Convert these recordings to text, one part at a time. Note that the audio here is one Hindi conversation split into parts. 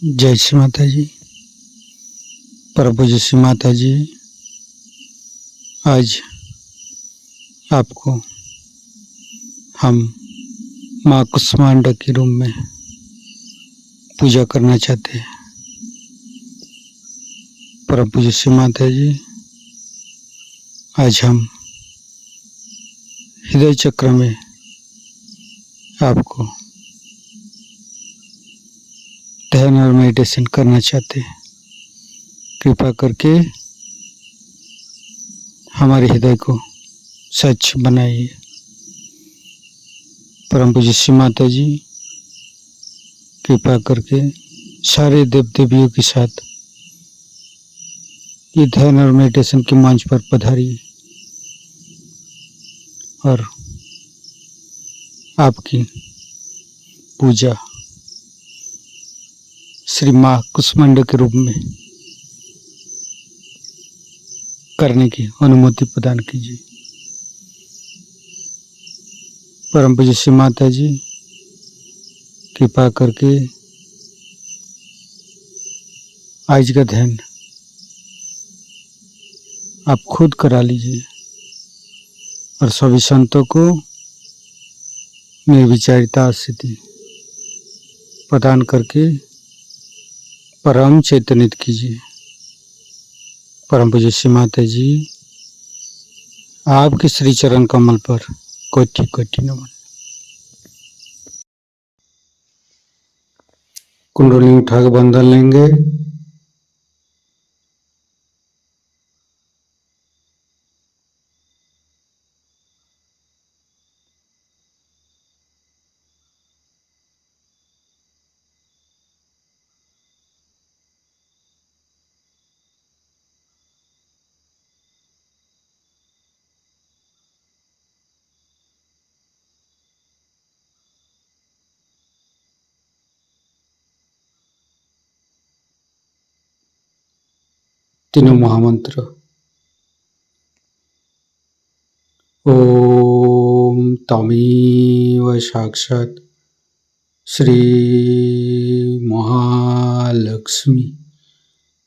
जय श्री माता जी। परम पूज्य श्री माता जी, आज आपको हम माँ कुष्मांडा के रूम में पूजा करना चाहते हैं। परम पूज्य श्री माता जी, आज हम हृदय चक्र में आपको ध्यान और मेडिटेशन करना चाहते हैं। कृपा करके हमारे हृदय को स्वच्छ बनाइए। परम पूज्य श्री माता जी, कृपा करके सारे देव देवियों के साथ ये ध्यान और मेडिटेशन के मंच पर पधारिए और आपकी पूजा श्री माँ कुष्मांडा के रूप में करने की अनुमति प्रदान कीजिए। परम पूज्य श्री माता जी, कृपा करके आज का ध्यान आप खुद करा लीजिए और सभी संतों को निर्विचारिता स्थिति प्रदान करके परम चैतन्यित कीजिए। परम पूज्य श्री माता जी, आपके श्री चरण कमल पर कोटि कोटि नमन। कुंडली उठा के बंधन लेंगे। तीनों महामंत्र। ओम तमेव साक्षात् श्री महालक्ष्मी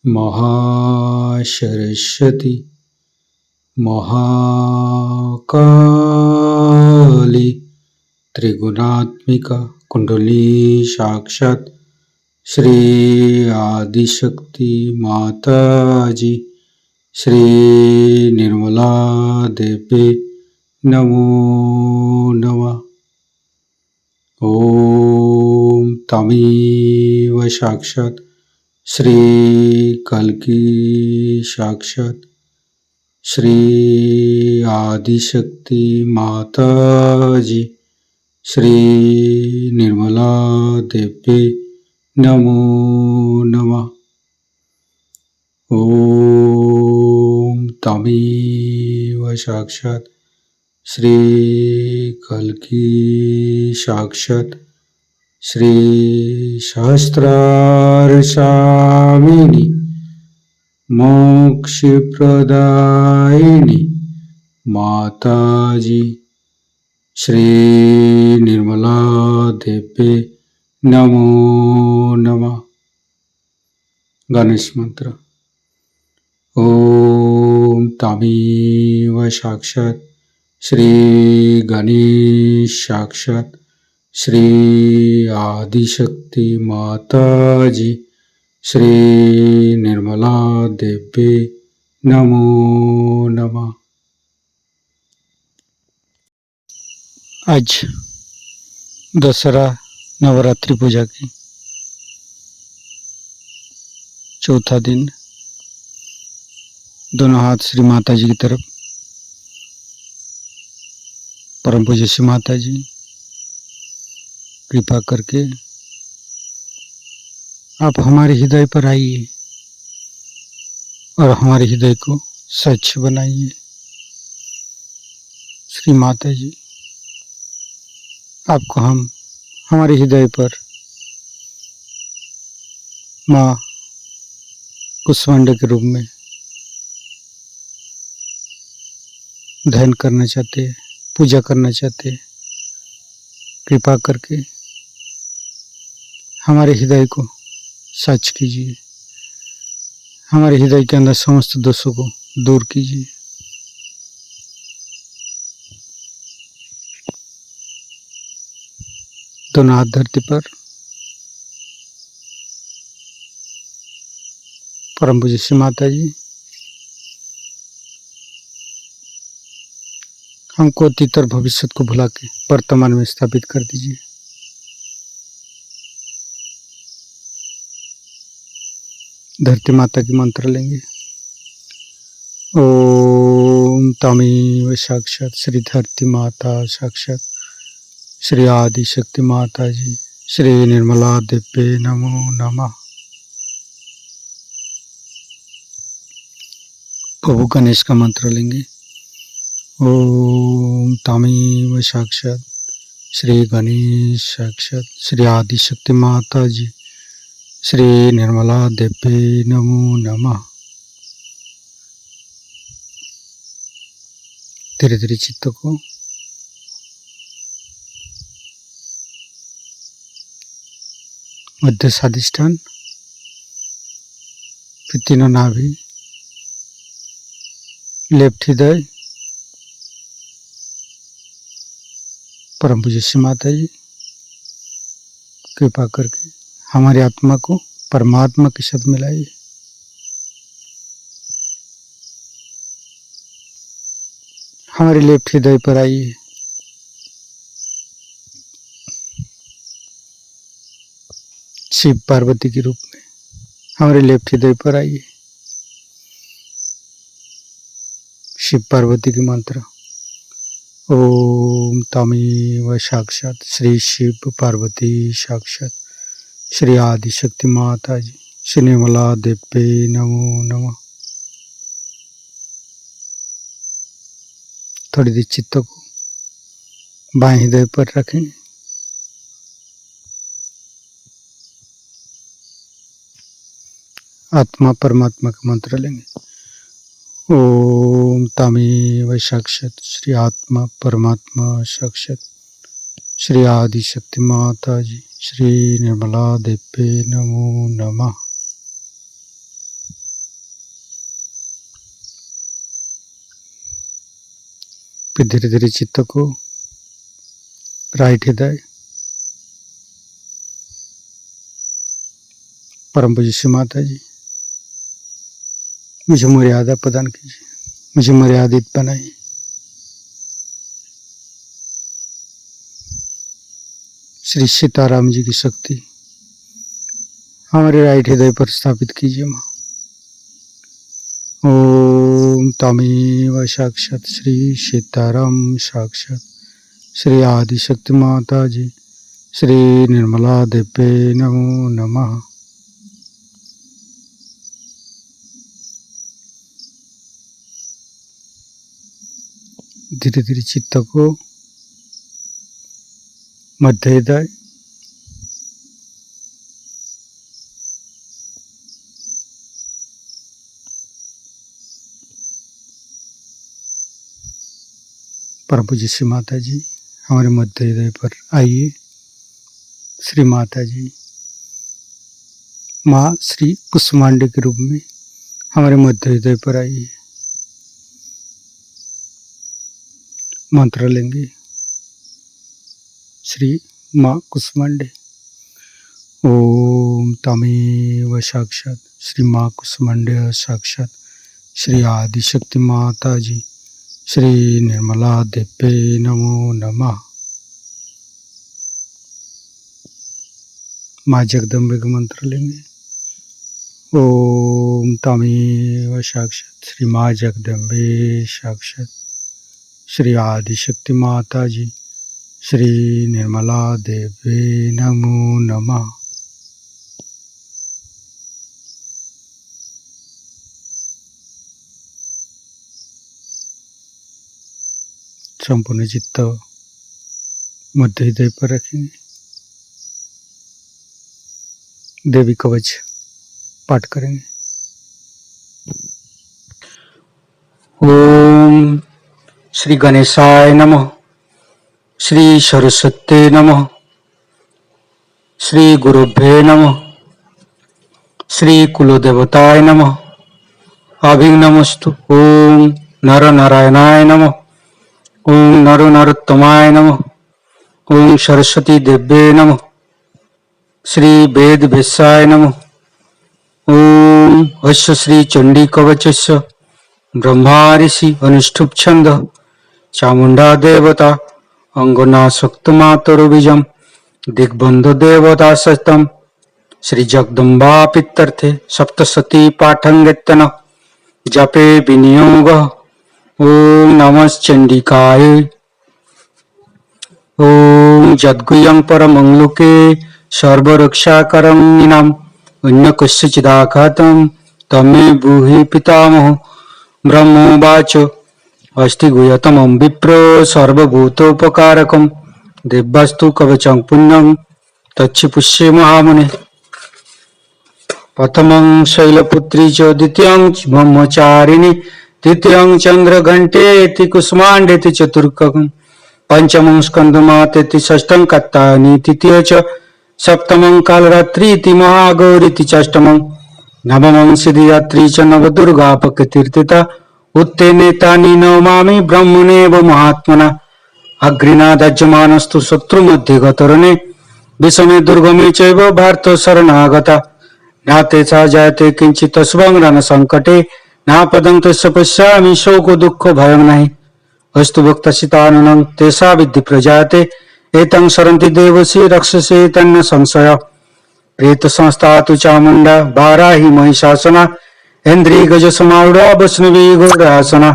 महासरस्वती महाकाली त्रिगुणात्मिका कुंडली साक्षात् श्री आदिशक्ति माता जी श्री निर्मला देवी नमो नमः। ओम तमेव साक्षात् श्री कल्की साक्षात् श्री आदिशक्ति माता जी श्री निर्मला देवी नमो नमः। ओम तमेव साक्षात् श्री कल्की साक्षात् श्री सहस्रार स्वामिनी मोक्ष प्रदायिनी माता जी श्री निर्मला देवी नमो नमः। गणेश मंत्र। ओम तमेव साक्षात् श्री गणेश साक्षात् श्री आदिशक्ति माता जी श्री निर्मला देवी नमो नमः। आज दशहरा नवरात्रि पूजा की चौथा दिन। दोनों हाथ श्री माता जी की तरफ। परम पूज्य श्री माता जी, कृपा करके आप हमारे हृदय पर आइए और हमारे हृदय को स्वच्छ बनाइए। श्री माता जी, आपको हम हमारे हृदय पर माँ कुष्मांडा के रूप में ध्यान करना चाहते हैं, पूजा करना चाहते हैं। कृपा करके हमारे हृदय को सच कीजिए। हमारे हृदय के अंदर समस्त दोषों को दूर कीजिए। दोनों हाथ धरती पर। परम पूज्य श्री माता जी, हमको अतीत और भविष्य को भुला के वर्तमान में स्थापित कर दीजिए। धरती माता की मंत्र लेंगे। ओम तमेव साक्षात श्री धरती माता, साक्षात श्री आदि शक्ति माता जी, श्री निर्मला देव्ये नमो नमः। प्रभु गणेश का मंत्र लेंगे। ओम तमेव साक्षात श्री गणेश, साक्षात श्री आदि शक्ति माता जी, श्री निर्मला देव्ये नमो नमः। धीरे धीरे चित्त को मध्य स्वादिष्ठान, फिर तीनों नाभि, लेफ्ट हृदय। परम पूज्य श्री माता जी, कृपा करके हमारी आत्मा को परमात्मा के साथ मिलाइए। हमारे लेफ्ट हृदय पर आइए। शिव पार्वती के रूप में हमारे लेफ्ट हृदय पर आइए। शिव पार्वती की मंत्र। ओम तमेव साक्षात श्री शिव पार्वती, साक्षात श्री आदि शक्ति माता जी, श्री निर्मला देव्ये नमो नमः। थोड़ी देर चित्त को बाएं हृदय पर रखेंगे। आत्मा परमात्मा का मंत्र लेंगे। ओम तमेव साक्षात श्री आत्मा परमात्मा, साक्षात श्री आदि शक्ति माता जी, श्री निर्मला देव्ये नमो नमः। फिर धीरे धीरे चित्त को राइट हृदय। परम पूज्य श्री माता जी, मुझे मर्यादा प्रदान कीजिए, मुझे मर्यादित बनाइए। श्री सीताराम जी की शक्ति हमारे राइट हृदय पर स्थापित कीजिए माँ। ओम तमेव साक्षात श्री सीताराम, साक्षात श्री आदि शक्ति माता जी, श्री निर्मला देव्ये नमो नमः। धीरे धीरे चित्त को मध्य हृदय। परम पूज्य श्री माता जी, हमारे मध्य हृदय पर आइए। श्री माता जी माँ श्री कुसुमांडी के रूप में हमारे मध्य हृदय पर आइए। मंत्र लेंगे। श्री माँ कुसुमांडी। ओम तमेव साक्षात श्री माँ कुसुमांडी, साक्षात श्री आदि शक्ति माता जी, श्री निर्मला देव्ये नमो नमः। माँ जगदम्बे का मंत्र लेंगे। ओम तमेव साक्षात श्री माँ जगदम्बे, साक्षात श्री आदि शक्ति माता जी, श्री निर्मला देव्ये नमो नमः। संपूर्ण चित्त मध्य हृदय पर रखेंगे। देवी कवच पाठ करेंगे। ओम श्री गणेशाय नमः, श्री सरस्वती नमः, श्री गुरुभ्ये नमः, श्री कुलदेवताय नमः। अभिनमस्तु। ओम नर नारायणाय नमः। ओम नर नरोत्तमाय नमः। ओम सरस्वती देव्ये नमः। श्री वेद वेशाय नमः। ओम अस्य श्री चंडी कवचस्य ब्रह्मा ऋषि अनुष्ठुप छंद चामुंडा देवता अंगना शक्तमातरुबीजम दिग्बंधु देवता सतम श्री जगदम्बा पितर्थे सप्तशती पाठंगेतन जपे विनियोग। ओम नमश्चंडिकाय। ओम जद्गुह्यं परमंगलोके सर्वरक्षाकरं निनाम अन्य कस्यचिदाघातं तमे ब्रूहि पितामह। ब्रह्मोवाच अस्ति गुह्यतमं विप्रो सर्वभूतोपकारकं दिव्यास्तु कवचं पुण्यं तच्छिपुष्ये महामुने। प्रथमं शैलपुत्री च द्वितीयं ब्रह्मचारिणी तृतीयं चंद्रघंटेति कुसुमांडेति चतुर्थकं पंचमं स्कंदमातेति षष्ठं कात्यायनी तृतीय च सप्तमं कालरात्रीति महागौरीति षष्ठमं नवमं सिद्धिदात्री च नवदुर्गापकतीर्थिता उत्तेनेतानि नमामि ब्रह्मणेव महात्मना। अग्निनादज्यमानस्तु शत्रुमध्ये गतरणे विषमे दुर्गमे चैव भारत शरणागता नाते सा जायते किंचित् शुभं संकटे नापदं तस्य पश्यामि शोको दुःखो भयं नहि। अस्तु भक्तसिताननं तेषा विद्धि प्रजाते एतं शरन्ति देवसी रक्षसे तन्न संशय। प्रेत संस्था तु चामुंडा बाराही महिषासना इंद्री गज समारूढ़ा वैष्णवी गौरासना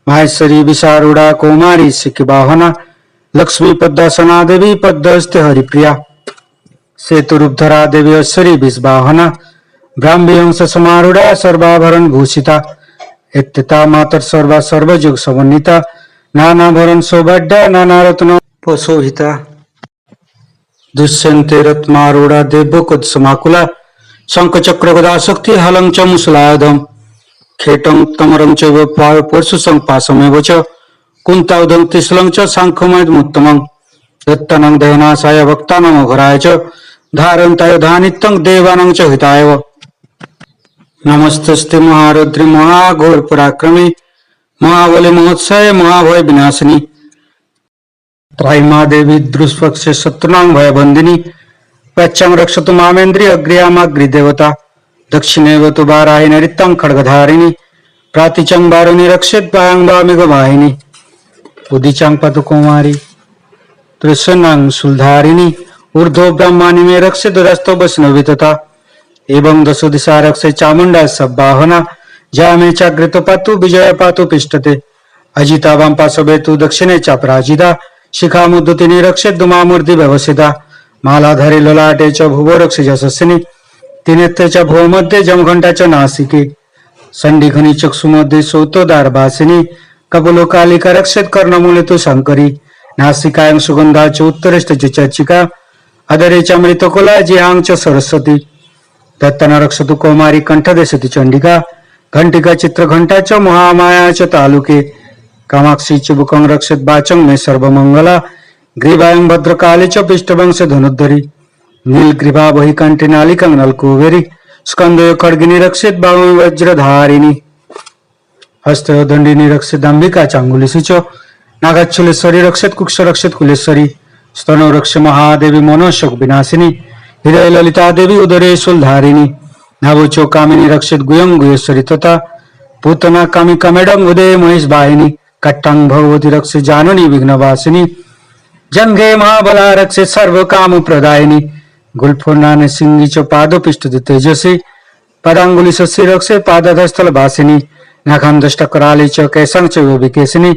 माहेश्वरी विशारूढ़ा कौमारी सिख वाहना लक्ष्मी पद्मासना देवी पद्मस्ते हरिप्रिया सेतुरूपधरा देवी ऐश्वरी विषवाहना ब्राह्मी हंस समारूढ़ा सर्वाभरण भूषिता इत्यता मातर सर्वा सर्वजुग समन्विता नानाभरण सौभाग्या नाना रत्न उपशोभिता दुष्यन्ते रत्मारूढ़ा देवकुद समाकुला शंख चक्र गदा शक्ति हलं च मुसलायुधम खेटं तमरं च परशु संपासमेव च कुंताउदं त्रिशलं च सांख्यमयमुत्तमं दत्तानं दहनासाय भक्तानां अघराय च धारन्ताय धानित्यं देवानां च हिताय। नमस्तस्ते महारुद्रि महाघोर पराक्रमे महाबले महोत्सवे महाभय विनाशिनी त्रायमा देवी द्रुष्पक्षे शत्रुनां भयबंदिनी पश्चाम रक्षतु मामेन्द्रिय अग्र्यामाग्रि देवता दक्षिणेव तु वाराहि नृत्यं खड्गधारिणी प्रातिचं वारुणी रक्षेत् वामिग वाहिनी उदिचं पतु कुमारी त्रिशूलां शूलधारिणी ऊर्ध्व ब्रह्माणि में रक्षेत् दस्तौ वैष्णवी तथा एवं दशो दिशा रक्षे चामुंडा सब्बाहना जामे चाग्रत पातु विजय पातु पिष्टते अजिता वाम पार्श्वे दक्षिणे चापराजिता शिखा मुद्दतिनी रक्षेत् दुमामूर्ति व्यवसिता मालाधारी ललाटे च भुवो रक्ष यशस्विनी तिनेत्रे च भुव मध्ये जमघंटा च नासिके संडिघनी चक्षु मध्ये सौतोदार वासिनी कपलो कालिका रक्षेत् कर्णमूले तु शंकरी नासिकायां सुगंधा च उत्तरेष्ट च चर्चिका अधरे च अमृतकुला जिहां च सरस्वती दत्तना रक्षतु कौमारी कंठदेशति चंडिका घंटिका चित्रघंटा च महामाया च तालुके कामाक्षी च बुकं रक्षेत् वाचं मे सर्वमंगला ग्रीवायं भद्रकाली च पृष्ठवंश धनुद्धरी नीलग्रीवा वही कंठी नालिकं नलकुबेरी स्कंदयो खड्गिनी रक्षेत् बाहुं वज्रधारिणी हस्तयो दंडिनी रक्षेत् अंबिका चांगुलिसी च नागाच्छुलेश्वरी रक्षेत् कुक्ष रक्षेत् कुलेश्वरी स्तनो रक्ष महादेवी मनोशोक विनाशिनी हृदय ललिता देवी उदरे शूलधारिणी नाभोचो कामिनी रक्षेत् गुह्यं गुहेश्वरी तथा पूतना कामिका मेडं उदय महेश वाहिनी कट्टांग भगवती रक्षेत् जाननी विघ्नवासिनी जंघे महाबला रक्षे सर्व काम प्रदायिनी गुल्फोर्णाने सिंगी च पादोपिष्ट तेजसी पदांगुली शशि रक्षे पादधस्थल भासिनी नाखां दष्ट कराली च कैसं च विकेशिनी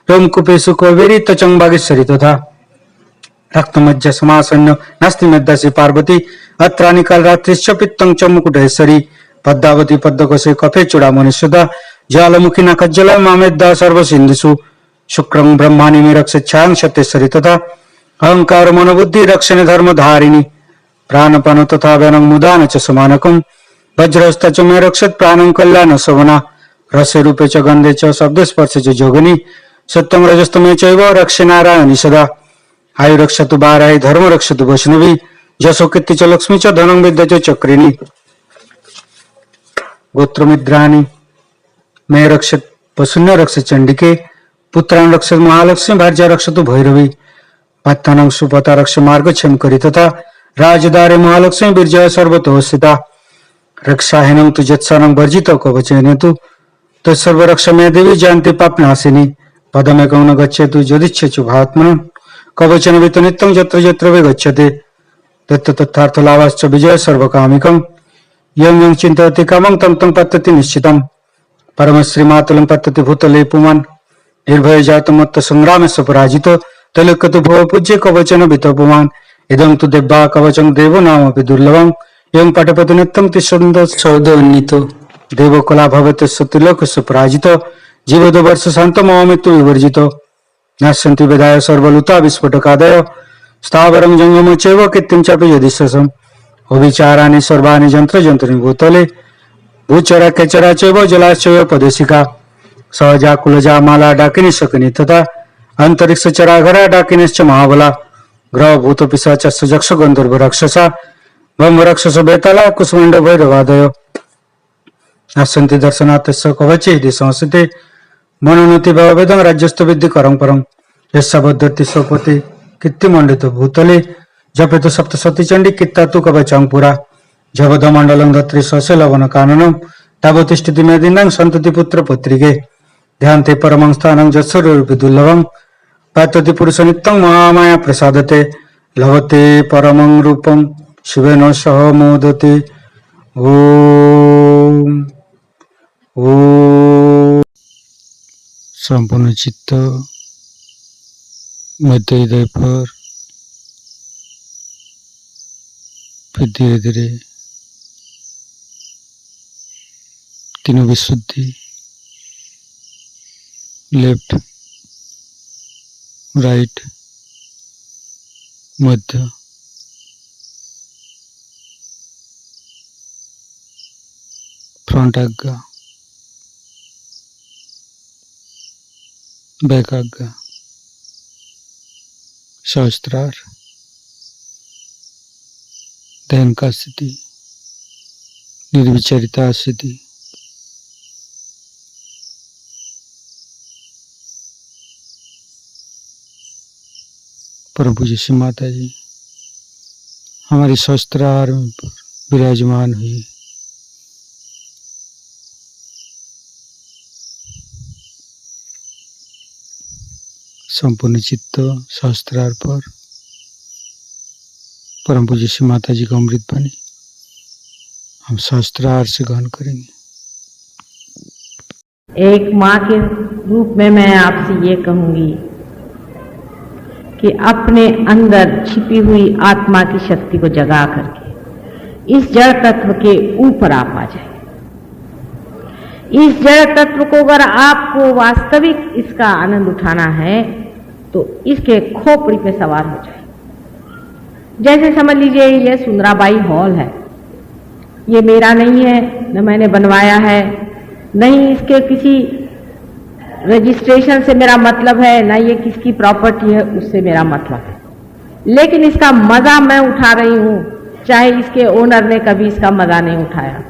रोमकूपे सुकोवेरी तचं बागेश्वरी तथा रक्तमज्ज समासन्न नास्ति मेद्दासी पार्वती अत्रानि कालरात्रिश्च पित्तं च मुकुटेश्वरी पद्मावती पद्मकोशे कफे चूड़ामणिसुधा ज्वालामुखी नखज्जला मामेद्दा सर्व सिंधुषु शुक्रं ब्रह्माणि में रक्षेत् छायां सत्येश्वरी तथा अहंकार मनोबुद्धि रक्षणे धर्मधारिणी प्राणपन तथा वैनं मुदान च समानकं वज्रहस्ता च मे रक्षेत् प्राणं कल्याण सवना रसे रूपे च गंधे च शब्द स्पर्शे च जोगिनी सत्यं रजस्तमे चैव रक्षे नारायणी सदा आयु रक्षतु बाराहि धर्म रक्षतु वैष्णवी जसो कीर्ति च लक्ष्मी च धनं विद्या च चक्रिणी गोत्रमिद्राणि मे रक्षत पशुन्य रक्षत चंडिके पुत्रान् रक्षत महालक्ष्मी भार्या रक्षतु भैरवी पात्तानं सुपता रक्ष मार्ग क्षम करी तथा राजदारे महालक्ष्मी बीर्जय सर्वतो स्थिता रक्षाहीनं तु जत्सानं वर्जितो कवचेन तु तत्सर्व रक्ष मे देवी जानते पापनाशिनी पदमेकं न गच्छेतु यदिच्छेचु भात्मनं कवचन वितु नित्यं यत्र यत्र वे गच्छते तत्र तथार्थ लाभाश्च विजय सर्वकामिकं यं यं चिन्तयति कामं तं तं पत्यति निश्चितं परमश्री मातुलं पत्यति भूतले पुमान् निर्भय जातमत्त संग्रामस्य पराजितो तलकतु भव पूज्य कवचन वितपुमान् इदं तु दिव्या कवचं देवो नामपि दुर्लभम् एवं पठपति नित्यं तिष्ठन्तो सौदोन्नीतो देवो कला भवति सत्यलोकस्य पराजितो जीवदो वर्ष शान्तो मृत्यु विवर्जितो नश्यन्ति वेदाय सर्वलुता विस्फोटकादयो स्थावरं जंगम चैव कृत्रिं चापि यदिशसम् अविचाराणि सर्वाणि यन्त्र यन्त्रिणी भूतले भूचरा केचरा चैव जलाश्चैव पदेशिका सहजा कुलजा माला डाकिनी शकिनी तथा अंतरिक्ष चराघरा डाकिनीश्च महाबला ग्रह भूत पिशाच यक्ष गंधर्व राक्षसा ब्रह्म राक्षस बेताला कुसुमंड भैरवादयो नश्यन्ति दर्शनात् कवचे यदि संस्थिते मनोनति भवेदं राज्यस्थ विद्धि करं परं यस्य बद्धति स्वपति कीर्तिमंडित भूतले जपेतु सप्तशती चंडी कित्तातु कवचं पुरा जगद मंडलं धत्री स्वस्य लवन काननं तावतिष्ठति मेदिनं सन्तति पुत्र पुत्रिके ध्यान्ते परमं स्थानं जत्स्वरूपि दुर्लभं पातति पुरुष नित्यं महामाया प्रसादते लभते परमं रूपं शिवेन सह मोदते ओम ओम संपूर्ण चित्त मध्य हृदय पर फिर धीरे धीरे तीनों विशुद्धि लेफ्ट राइट मध्य फ्रंट आज्ञा बैक आज्ञा सहस्त्रार ध्यान का स्थिति निर्विचारिता स्थिति परम पूज्य श्री माता जी हमारी सहस्त्रार में विराजमान हुई संपूर्ण चित्त सहस्त्रार पर परम पूज्य श्री माता जी का अमृत बने हम सहस्त्रार से ग्रहण करेंगे। एक माँ के रूप में मैं आपसे ये कहूंगी कि अपने अंदर छिपी हुई आत्मा की शक्ति को जगा करके इस जड़ तत्व के ऊपर आप आ जाए। इस जड़ तत्व को अगर आपको वास्तविक इसका आनंद उठाना है तो इसके खोपड़ी पे सवार हो जाए। जैसे समझ लीजिए ये सुंदराबाई हॉल है, ये मेरा नहीं है, न मैंने बनवाया है, नहीं इसके किसी रजिस्ट्रेशन से मेरा मतलब है, ना ये किसकी प्रॉपर्टी है उससे मेरा मतलब है, लेकिन इसका मजा मैं उठा रही हूं, चाहे इसके ओनर ने कभी इसका मजा नहीं उठाया।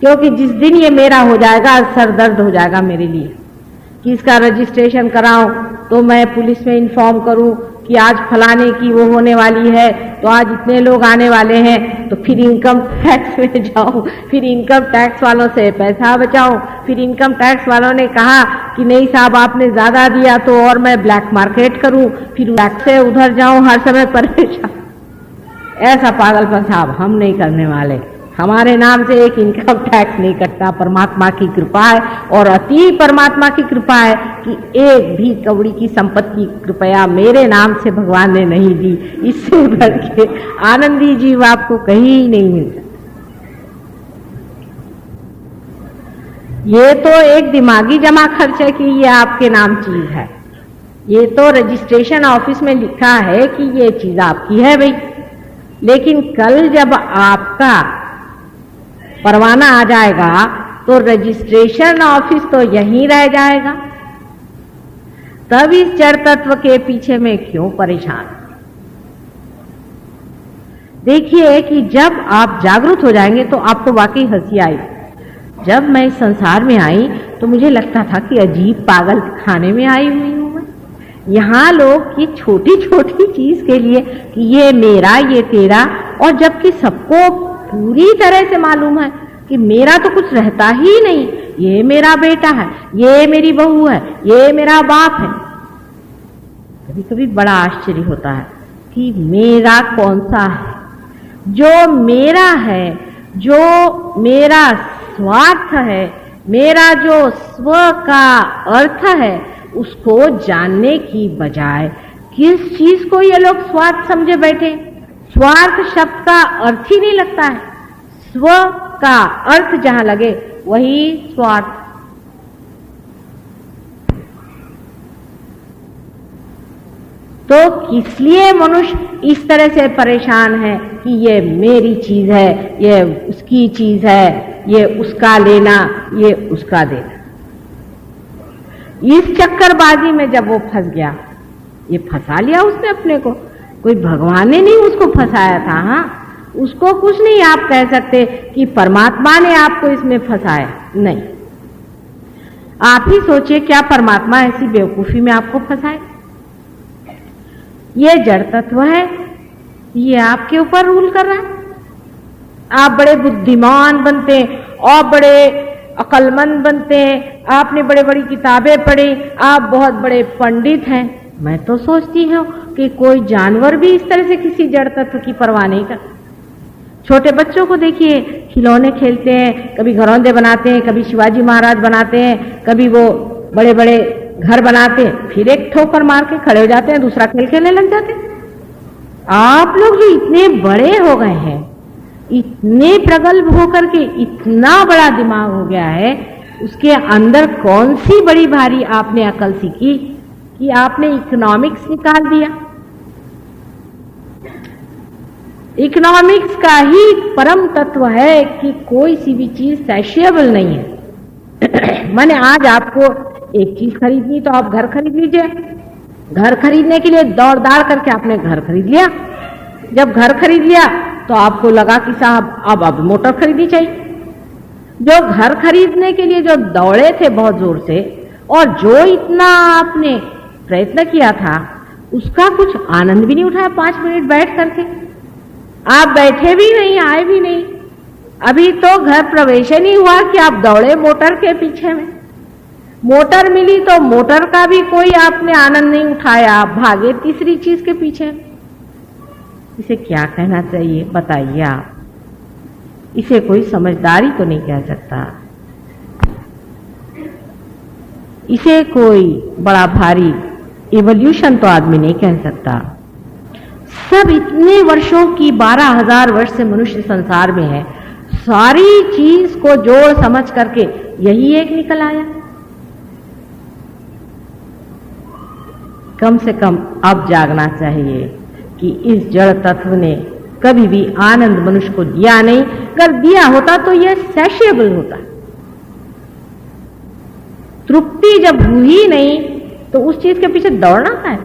क्योंकि जिस दिन ये मेरा हो जाएगा सर दर्द हो जाएगा मेरे लिए कि इसका रजिस्ट्रेशन कराऊं, तो मैं पुलिस में इन्फॉर्म करूं कि आज फलाने की वो होने वाली है, तो आज इतने लोग आने वाले हैं, तो फिर इनकम टैक्स में जाऊं, फिर इनकम टैक्स वालों से पैसा बचाऊं, फिर इनकम टैक्स वालों ने कहा कि नहीं साहब आपने ज्यादा दिया तो और मैं ब्लैक मार्केट करूं, फिर ब्लैक से उधर जाऊं, हर समय परेशान। ऐसा पागलपन साहब हम नहीं करने वाले। हमारे नाम से एक इनकम टैक्स नहीं कटता। परमात्मा की कृपा है और अति परमात्मा की कृपा है कि एक भी कौड़ी की संपत्ति कृपया मेरे नाम से भगवान ने नहीं दी। इससे बढ़ के आनंदी जीव आपको कहीं नहीं मिलता। ये तो एक दिमागी जमा खर्च है कि ये आपके नाम चीज है। ये तो रजिस्ट्रेशन ऑफिस में लिखा है कि ये चीज आपकी है भाई, लेकिन कल जब आपका परवाना आ जाएगा तो रजिस्ट्रेशन ऑफिस तो यहीं रह जाएगा। तब इस जड़ तत्व के पीछे में क्यों परेशान। देखिए कि जब आप जागरूक हो जाएंगे तो आपको वाकई हंसी आएगी जब मैं इस संसार में आई तो मुझे लगता था कि अजीब पागल खाने में आई हुई हूं मैं। यहाँ लोग ये छोटी छोटी चीज के लिए कि ये मेरा ये तेरा, और जबकि सबको पूरी तरह से मालूम है कि मेरा तो कुछ रहता ही नहीं, ये मेरा बेटा है, ये मेरी बहू है, ये मेरा बाप है। कभी कभी बड़ा आश्चर्य होता है कि मेरा कौन सा है। जो मेरा है, जो मेरा स्वार्थ है, मेरा जो स्व का अर्थ है, उसको जानने की बजाय किस चीज को ये लोग स्वार्थ समझे बैठे। स्वार्थ शब्द का अर्थ ही नहीं लगता है। स्व का अर्थ जहां लगे वही स्वार्थ। तो इसलिए मनुष्य इस तरह से परेशान है कि ये मेरी चीज है, ये उसकी चीज है, ये उसका लेना, ये उसका देना। इस चक्करबाजी में जब वो फंस गया, ये फंसा लिया उसने अपने को, कोई भगवान ने नहीं उसको फंसाया था। हाँ, उसको कुछ नहीं आप कह सकते कि परमात्मा ने आपको इसमें फंसाया, नहीं। आप ही सोचिए, क्या परमात्मा ऐसी बेवकूफी में आपको फंसाए? ये जड़ तत्व है, ये आपके ऊपर रूल कर रहा है। आप बड़े बुद्धिमान बनते और बड़े अक्लमंद बनते हैं, आपने बड़े बड़ी किताबें पढ़ी, आप बहुत बड़े पंडित हैं। मैं तो सोचती हूँ कि कोई जानवर भी इस तरह से किसी जड़ तत्व की परवाह नहीं करता। छोटे बच्चों को देखिए, खिलौने खेलते हैं, कभी घरौंदे बनाते हैं, कभी शिवाजी महाराज बनाते हैं, कभी वो बड़े बड़े घर बनाते हैं, फिर एक ठोकर मार के खड़े हो जाते हैं, दूसरा खेल खेलने लग जाते हैं। आप लोग जो इतने बड़े हो गए हैं, इतने प्रगल्भ होकर के इतना बड़ा दिमाग हो गया है, उसके अंदर कौन सी बड़ी भारी आपने अकल सीखी कि आपने इकोनॉमिक्स निकाल दिया। इकोनॉमिक्स का ही परम तत्व है कि कोई सी भी चीज सैशिएबल नहीं है। मैंने आज आपको एक चीज खरीदनी तो आप घर खरीद लीजिए। घर खरीदने के लिए दौड़ दाड़ करके आपने घर खरीद लिया। जब घर खरीद लिया तो आपको लगा कि साहब अब मोटर खरीदनी चाहिए। जो घर खरीदने के लिए जो दौड़े थे बहुत जोर से, और जो इतना आपने प्रयत्न किया था, उसका कुछ आनंद भी नहीं उठाया। 5 मिनट बैठ करके आप बैठे भी नहीं, आए भी नहीं, अभी तो घर प्रवेश ही नहीं हुआ कि आप दौड़े मोटर के पीछे में। मोटर मिली तो मोटर का भी कोई आपने आनंद नहीं उठाया, आप भागे तीसरी चीज के पीछे। इसे क्या कहना चाहिए बताइए आप? इसे कोई समझदारी तो नहीं कह सकता, इसे कोई बड़ा भारी इवोल्यूशन तो आदमी नहीं कह सकता। सब इतने वर्षों की 12,000 वर्ष से मनुष्य संसार में है, सारी चीज को जोड़ समझ करके यही एक निकल आया। कम से कम अब जागना चाहिए कि इस जड़ तत्व ने कभी भी आनंद मनुष्य को दिया नहीं। अगर दिया होता तो यह सैशिएबल होता। तृप्ति जब हुई नहीं तो उस चीज के पीछे दौड़ना है।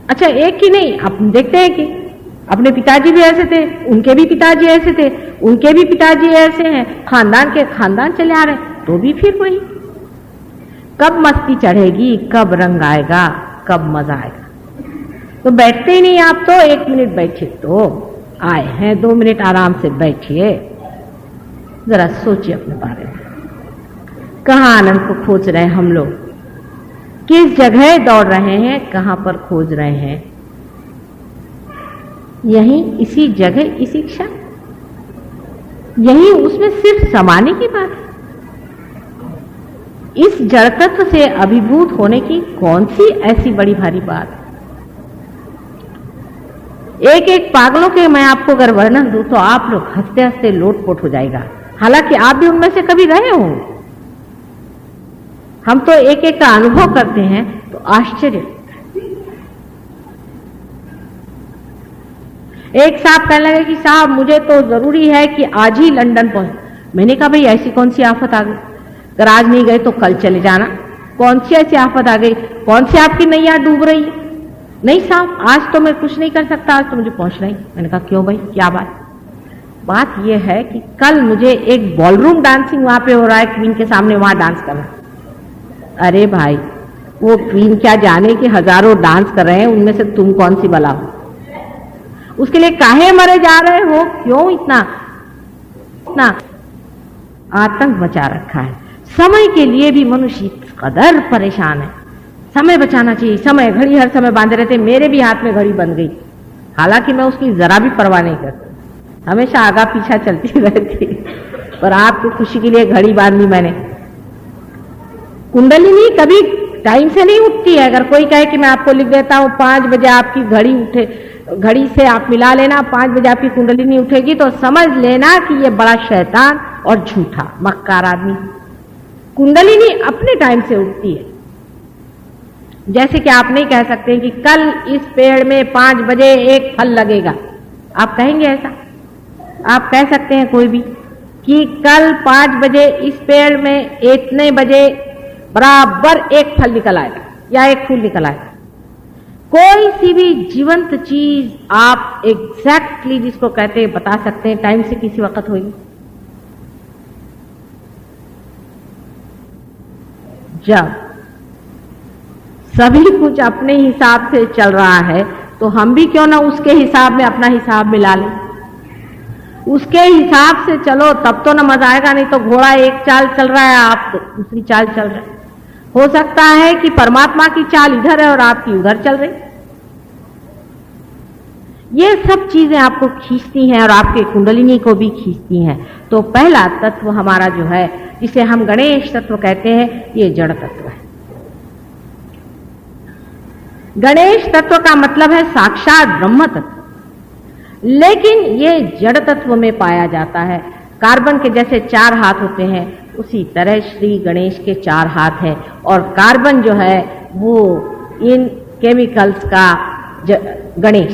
अच्छा, एक ही नहीं, आप देखते हैं कि अपने पिताजी भी ऐसे थे, उनके भी पिताजी ऐसे थे, उनके भी पिताजी ऐसे हैं, खानदान के खानदान चले आ रहे, तो भी फिर वही। कब मस्ती चढ़ेगी, कब रंग आएगा, कब मजा आएगा? तो बैठते ही नहीं आप। तो 1 मिनट बैठे तो आए हैं, 2 मिनट आराम से बैठिए, जरा सोचिए अपने बारे में। कहाँ आनंद को खोज रहे हैं हम लोग? किस जगह दौड़ रहे हैं? कहां पर खोज रहे हैं? यहीं इसी जगह, इसी क्षण, यही उसमें सिर्फ समाने की बात है। इस जड़ तत्व से अभिभूत होने की कौन सी ऐसी बड़ी भारी बात है? एक एक पागलों के मैं आपको अगर वर्णन दूं तो आप लोग हंसते हंसते लोटपोट हो जाएगा। हालांकि आप भी उनमें से कभी रहे होंगे। हम तो एक एक का अनुभव करते हैं तो आश्चर्य। एक साहब कहने लगे कि साहब मुझे तो जरूरी है कि आज ही लंदन पहुंच। मैंने कहा भाई ऐसी कौन सी आफत आ गई? अगर आज नहीं गए तो कल चले जाना। कौन सी ऐसी आफत आ गई? कौन सी आपकी नैया डूब रही है? नहीं साहब आज तो मैं कुछ नहीं कर सकता, आज तो मुझे पहुंचना ही। मैंने कहा क्यों भाई, क्या बात? बात यह है कि कल मुझे एक बॉलरूम डांसिंग वहां पे हो रहा है, क्वीन के सामने वहां डांस करना। अरे भाई, वो क्वीन क्या जाने कि हजारों डांस कर रहे हैं, उनमें से तुम कौन सी बला हो? उसके लिए काहे मरे जा रहे हो? क्यों इतना आतंक मचा रखा है? समय के लिए भी मनुष्य इस कदर परेशान है। समय बचाना चाहिए, समय, घड़ी हर समय बांधे रहते। मेरे भी हाथ में घड़ी बंध गई, हालांकि मैं उसकी जरा भी परवाह नहीं करती, हमेशा आगा पीछा चलती रहती, पर आपकी खुशी के लिए घड़ी बांध ली मैंने। कुंडलिनी कभी टाइम से नहीं उठती है। अगर कोई कहे कि मैं आपको लिख देता हूं 5 बजे आपकी घड़ी उठे, घड़ी से आप मिला लेना, 5 बजे आपकी कुंडलिनी उठेगी, तो समझ लेना कि ये बड़ा शैतान और झूठा मक्कार आदमी। कुंडलिनी अपने टाइम से उठती है। जैसे कि आप नहीं कह सकते कि कल इस पेड़ में 5 बजे एक फल लगेगा, आप कहेंगे ऐसा? आप कह सकते हैं कोई भी कि कल 5 बजे इस पेड़ में इतने बजे बराबर एक फल निकल आएगा या एक फूल निकल आएगा? कोई सी भी जीवंत चीज आप एग्जैक्टली जिसको कहते हैं बता सकते हैं टाइम से किसी वक्त होगी? जब सभी कुछ अपने हिसाब से चल रहा है, तो हम भी क्यों ना उसके हिसाब में अपना हिसाब मिला लें। उसके हिसाब से चलो, तब तो ना मजा आएगा। नहीं तो घोड़ा एक चाल चल रहा है, आप तो दूसरी चाल चल रहे हैं। हो सकता है कि परमात्मा की चाल इधर है और आपकी उधर चल रही। ये सब चीजें आपको खींचती हैं और आपके कुंडलिनी को भी खींचती हैं। तो पहला तत्व हमारा जो है, जिसे हम गणेश तत्व कहते हैं, ये जड़ तत्व है। गणेश तत्व का मतलब है साक्षात ब्रह्म तत्व, लेकिन ये जड़ तत्व में पाया जाता है। कार्बन के जैसे 4 हाथ होते हैं, उसी तरह श्री गणेश के 4 हाथ हैं। और कार्बन जो है वो इन केमिकल्स का गणेश।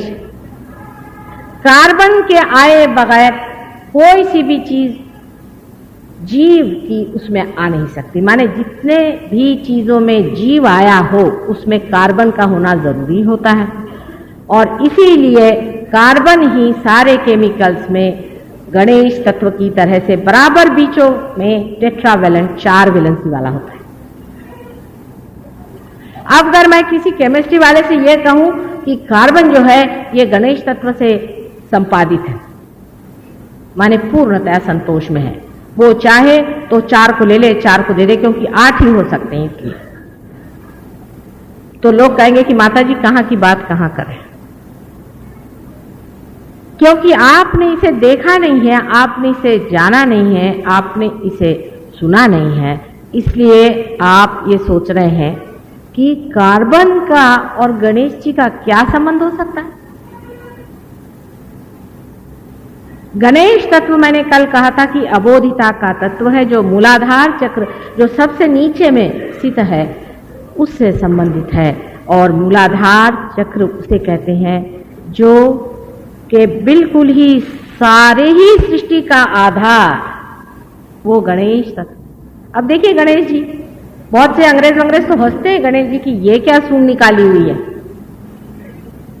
कार्बन के आए बगैर कोई सी भी चीज जीव की उसमें आ नहीं सकती। माने जितने भी चीजों में जीव आया हो, उसमें कार्बन का होना जरूरी होता है। और इसीलिए कार्बन ही सारे केमिकल्स में गणेश तत्व की तरह से बराबर बीचों में टेट्रावेलेंट 4 वैलेंसी वाला होता है। अब अगर मैं किसी केमिस्ट्री वाले से यह कहूं कि कार्बन जो है ये गणेश तत्व से संपादित है, माने पूर्णतया संतोष में है, वो चाहे तो 4 को ले ले, 4 को दे दे, क्योंकि 8 ही हो सकते हैं इसलिए, तो लोग कहेंगे कि माता जी कहां की बात कहां करें, क्योंकि आपने इसे देखा नहीं है, आपने इसे जाना नहीं है, आपने इसे सुना नहीं है। इसलिए आप ये सोच रहे हैं कि कार्बन का और गणेश जी का क्या संबंध हो सकता है। गणेश तत्व मैंने कल कहा था कि अबोधिता का तत्व है, जो मूलाधार चक्र जो सबसे नीचे में स्थित है उससे संबंधित है। और मूलाधार चक्र उसे कहते हैं जो कि बिल्कुल ही सारे ही सृष्टि का आधार, वो गणेश तत्व। अब देखिए गणेश जी, बहुत से अंग्रेज तो हंसते हैं गणेश जी की ये क्या सूंड निकाली हुई है।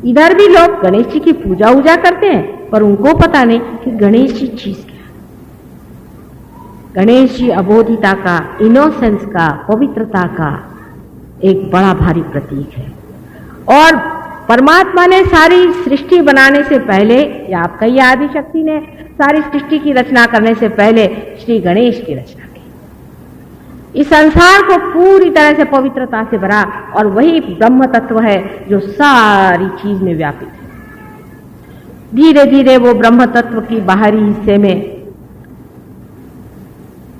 इधर भी लोग गणेश जी की पूजा वूजा करते हैं, पर उनको पता नहीं कि गणेश जी चीज क्या है। गणेश जी अबोधिता का, इनोसेंस का, पवित्रता का एक बड़ा भारी प्रतीक है। और परमात्मा ने सारी सृष्टि बनाने से पहले, या आप कहिए आदि शक्ति ने सारी सृष्टि की रचना करने से पहले श्री गणेश की रचना की। इस संसार को पूरी तरह से पवित्रता से भरा, और वही ब्रह्म तत्व है जो सारी चीज में व्यापित है। धीरे धीरे वो ब्रह्म तत्व की बाहरी हिस्से में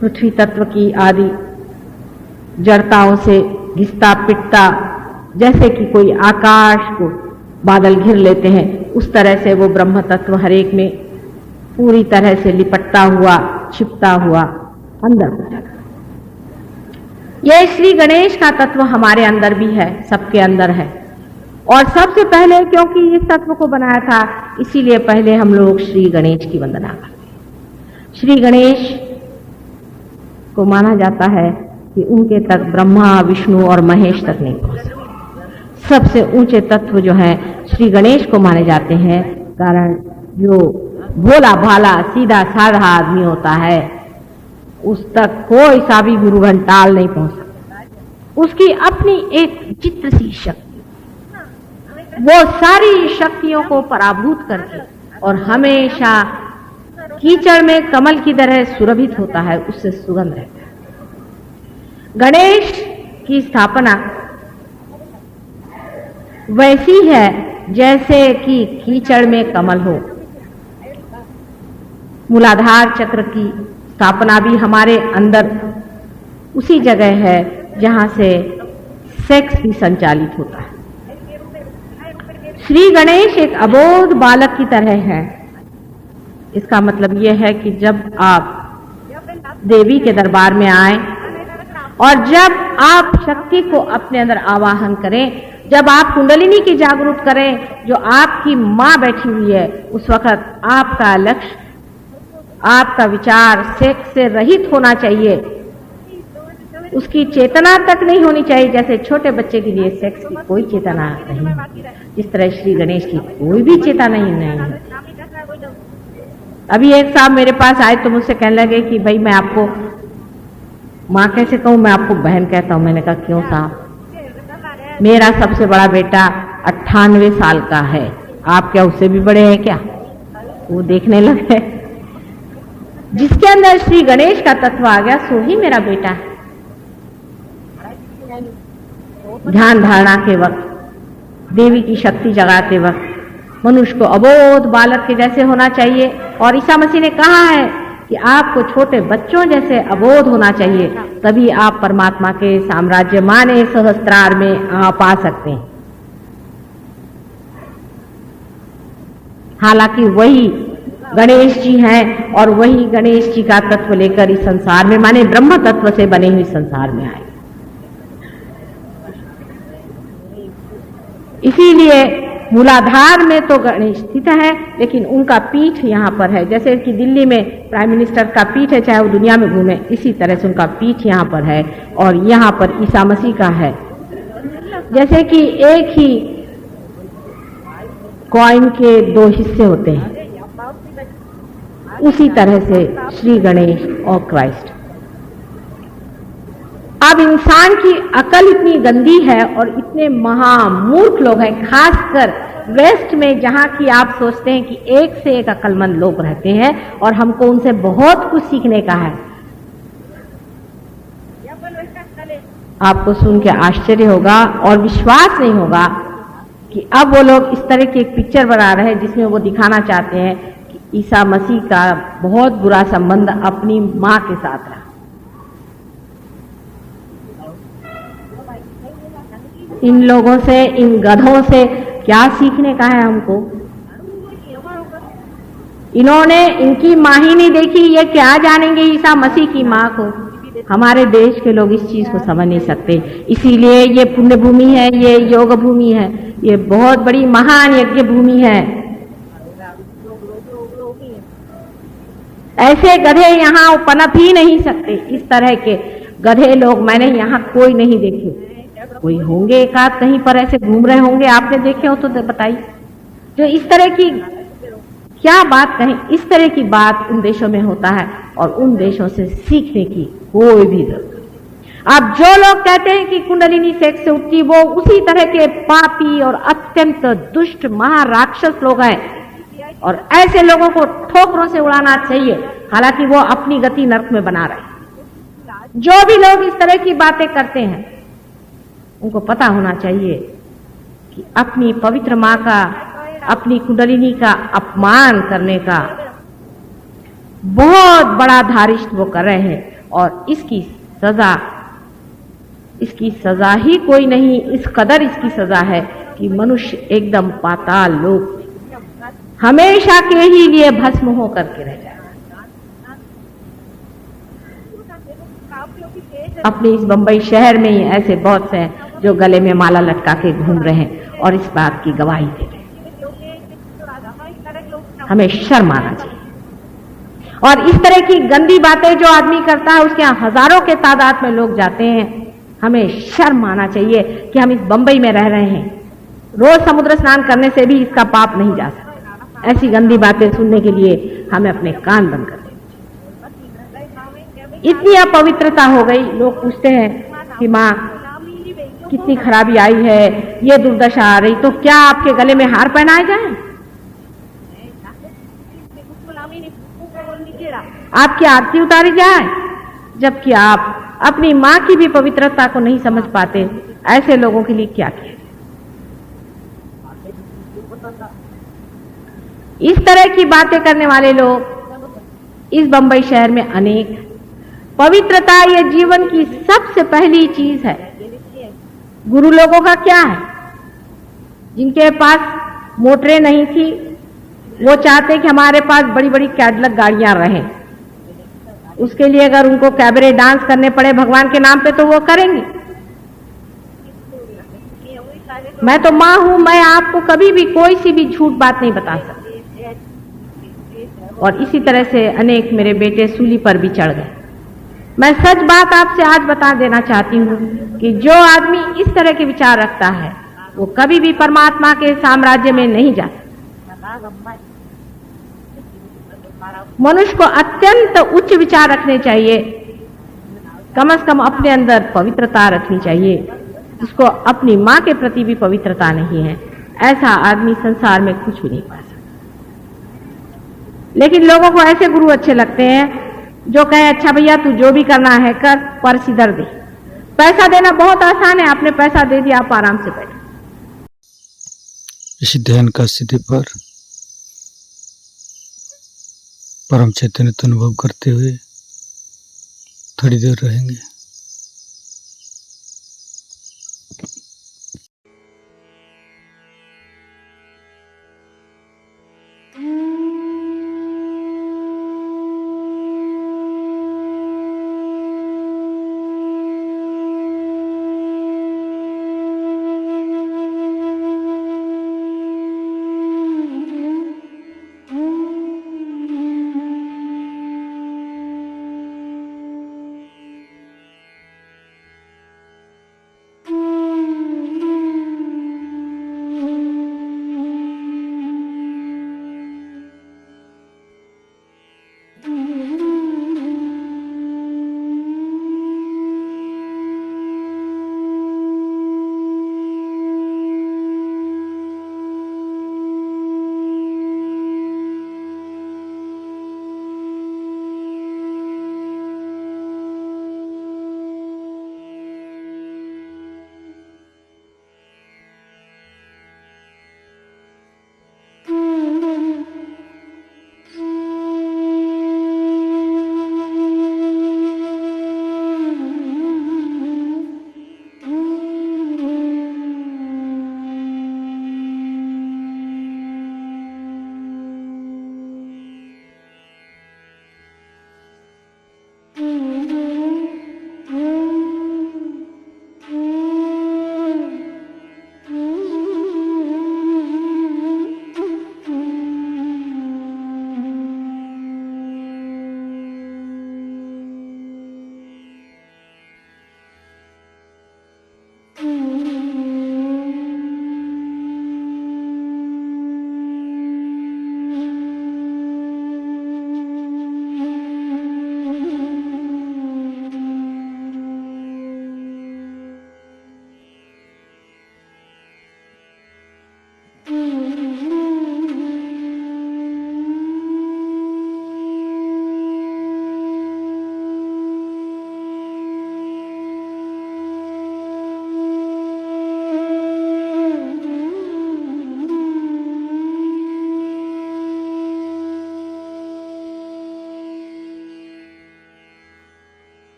पृथ्वी तत्व की आदि जड़ताओं से घिसता पिटता, जैसे कि कोई आकाश को बादल घिर लेते हैं, उस तरह से वो ब्रह्म तत्व हर एक में पूरी तरह से लिपटता हुआ, छिपता हुआ अंदर हो जाता है। यह श्री गणेश का तत्व हमारे अंदर भी है, सबके अंदर है। और सबसे पहले क्योंकि इस तत्व को बनाया था, इसीलिए पहले हम लोग श्री गणेश की वंदना करते हैं। श्री गणेश को माना जाता है कि उनके तक ब्रह्मा, विष्णु और महेश तक नहीं पहुंच सकते। सबसे ऊंचे तत्व जो है श्री गणेश को माने जाते हैं, कारण जो भोला भाला सीधा साधा आदमी होता है, उस तक कोई सा भी गुरु घंटाल नहीं पहुंच सकता। उसकी अपनी एक चित्र सी शक्ति, वो सारी शक्तियों को पराभूत करके और हमेशा कीचड़ में कमल की तरह सुरभित होता है, उससे सुगंध रहता है। गणेश की स्थापना वैसी है जैसे कि कीचड़ में कमल हो। मूलाधार चक्र की स्थापना भी हमारे अंदर उसी जगह है जहां से सेक्स भी संचालित होता है। श्री गणेश एक अबोध बालक की तरह है। इसका मतलब यह है कि जब आप देवी के दरबार में आए और जब आप शक्ति को अपने अंदर आवाहन करें, जब आप कुंडलिनी की जागरूक करें जो आपकी मां बैठी हुई है, उस वक्त आपका लक्ष्य, आपका विचार सेक्स से रहित होना चाहिए। उसकी चेतना तक नहीं होनी चाहिए। जैसे छोटे बच्चे के लिए सेक्स की कोई चेतना नहीं, इस तरह श्री गणेश की कोई भी चेतना नहीं है। अभी एक साहब मेरे पास आए तो मुझसे कहने लगे कि भाई मैं आपको माँ कैसे कहूँ, मैं आपको बहन कहता हूँ। मैंने कहा क्यों साहब? मेरा सबसे बड़ा बेटा 98 साल का है, आप क्या उससे भी बड़े हैं क्या? वो देखने लगे। जिसके अंदर श्री गणेश का तत्व आ गया सो ही मेरा बेटा है। ध्यान धारणा के वक्त, देवी की शक्ति जगाते वक्त मनुष्य को अबोध बालक के जैसे होना चाहिए। और ईसा मसीह ने कहा है कि आपको छोटे बच्चों जैसे अबोध होना चाहिए, तभी आप परमात्मा के साम्राज्य माने सहस्त्रार में आप आ सकते हैं। हालांकि वही गणेश जी हैं और वही गणेश जी का तत्व लेकर इस संसार में, माने ब्रह्म तत्व से बने हुए संसार में आए। इसीलिए मूलाधार में तो गणेश स्थित है, लेकिन उनका पीठ यहाँ पर है। जैसे कि दिल्ली में प्राइम मिनिस्टर का पीठ है, चाहे वो दुनिया में घूमे, इसी तरह से उनका पीठ यहाँ पर है और यहाँ पर ईसा मसीह का है। जैसे कि एक ही कॉइन के दो हिस्से होते हैं, उसी तरह से श्री गणेश और क्राइस्ट। अब इंसान की अकल इतनी गंदी है और इतने महामूर्ख लोग हैं, खासकर वेस्ट में, जहां की आप सोचते हैं कि एक से एक अकलमंद लोग रहते हैं और हमको उनसे बहुत कुछ सीखने का है। आपको सुन के आश्चर्य होगा और विश्वास नहीं होगा कि अब वो लोग इस तरह की एक पिक्चर बना रहे हैं जिसमें वो दिखाना चाहते हैं कि ईसा मसीह का बहुत बुरा संबंध अपनी मां के साथ रहा। इन लोगों से, इन गधों से क्या सीखने का है हमको? इन्होंने इनकी मां ही नहीं देखी, ये क्या जानेंगे ईसा मसीह की मां को? हमारे देश के लोग इस चीज को समझ नहीं सकते। इसीलिए ये पुण्य भूमि है, ये योग भूमि है, ये बहुत बड़ी महान यज्ञ भूमि है। ऐसे गधे यहाँ पनप ही नहीं सकते। इस तरह के गधे लोग मैंने यहाँ कोई नहीं देखे। कोई होंगे एक आध कहीं पर ऐसे घूम रहे होंगे, आपने देखे हो तो बताइए। जो इस तरह की क्या बात कहें, इस तरह की बात उन देशों में होता है और उन देशों से सीखने की कोई भी जरूरत नहीं। अब जो लोग कहते हैं कि कुंडलिनी सेक्स से उठती, वो उसी तरह के पापी और अत्यंत दुष्ट महाराक्षस लोग हैं और ऐसे लोगों को ठोकरों से उड़ाना चाहिए, हालांकि वो अपनी गति नरक में बना रहे। जो भी लोग इस तरह की बातें करते हैं उनको पता होना चाहिए कि अपनी पवित्र मां का, अपनी कुंडलिनी का अपमान करने का बहुत बड़ा धारिष्ट वो कर रहे हैं और इसकी सजा ही कोई नहीं, इस कदर इसकी सजा है कि मनुष्य एकदम पाताल लोक हमेशा के ही लिए भस्म हो करके रह जाए। अपने इस बंबई शहर में ही ऐसे बहुत से हैं जो गले में माला लटका के घूम रहे हैं और इस बात की गवाही दे रहे हैं। हमें शर्म आना चाहिए। और इस तरह की गंदी बातें जो आदमी करता है उसके यहाँ हजारों के तादाद में लोग जाते हैं। हमें शर्म आना चाहिए कि हम इस बंबई में रह रहे हैं। रोज समुद्र स्नान करने से भी इसका पाप नहीं जा सकता। ऐसी गंदी बातें सुनने के लिए हमें अपने कान बंद कर देने। इतनी अपवित्रता हो गई, लोग पूछते हैं कि माँ कितनी खराबी आई है, ये दुर्दशा आ रही, तो क्या आपके गले में हार पहनाए जाए? आपकी आरती उतारी जाए? जबकि आप अपनी मां की भी पवित्रता को नहीं समझ पाते। ऐसे लोगों के लिए क्या किया? इस तरह की बातें करने वाले लोग इस बंबई शहर में अनेक। पवित्रता ये जीवन की सबसे पहली चीज है। गुरु लोगों का क्या है? जिनके पास मोटरें नहीं थी, वो चाहते कि हमारे पास बड़ी बड़ी कैडलक गाड़ियां रहें। उसके लिए अगर उनको कैबरे डांस करने पड़े भगवान के नाम पे तो वो करेंगे। मैं तो मां हूं, मैं आपको कभी भी कोई सी भी झूठ बात नहीं बता सकती। और इसी तरह से अनेक मेरे बेटे सूली पर भी चढ़ गए। मैं सच बात आपसे आज बता देना चाहती हूँ कि जो आदमी इस तरह के विचार रखता है वो कभी भी परमात्मा के साम्राज्य में नहीं जा सकता। मनुष्य को अत्यंत उच्च विचार रखने चाहिए, कम से कम अपने अंदर पवित्रता रखनी चाहिए। जिसको अपनी माँ के प्रति भी पवित्रता नहीं है, ऐसा आदमी संसार में कुछ भी नहीं पा सकता। लेकिन लोगों को ऐसे गुरु अच्छे लगते हैं जो कहे अच्छा भैया तू जो भी करना है कर, पर सिधर दे। पैसा देना बहुत आसान है, आपने पैसा दे दिया, आप आराम से बैठो। इसी ध्यान का स्थिति पर परम चैतन्य अनुभव करते हुए थोड़ी देर रहेंगे।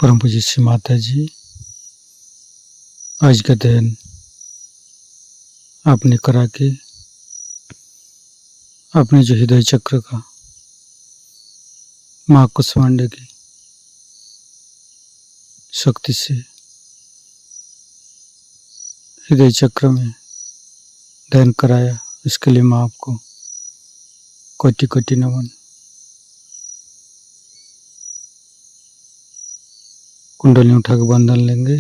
परम पूज्य श्री माता जी, आज का ध्यान आपने करा के अपने जो हृदय चक्र का माँ कुष्मांडा की शक्ति से हृदय चक्र में ध्यान कराया, इसके लिए मैं आपको कोटि कोटि नमन। कुंडली उठा के बंधन लेंगे।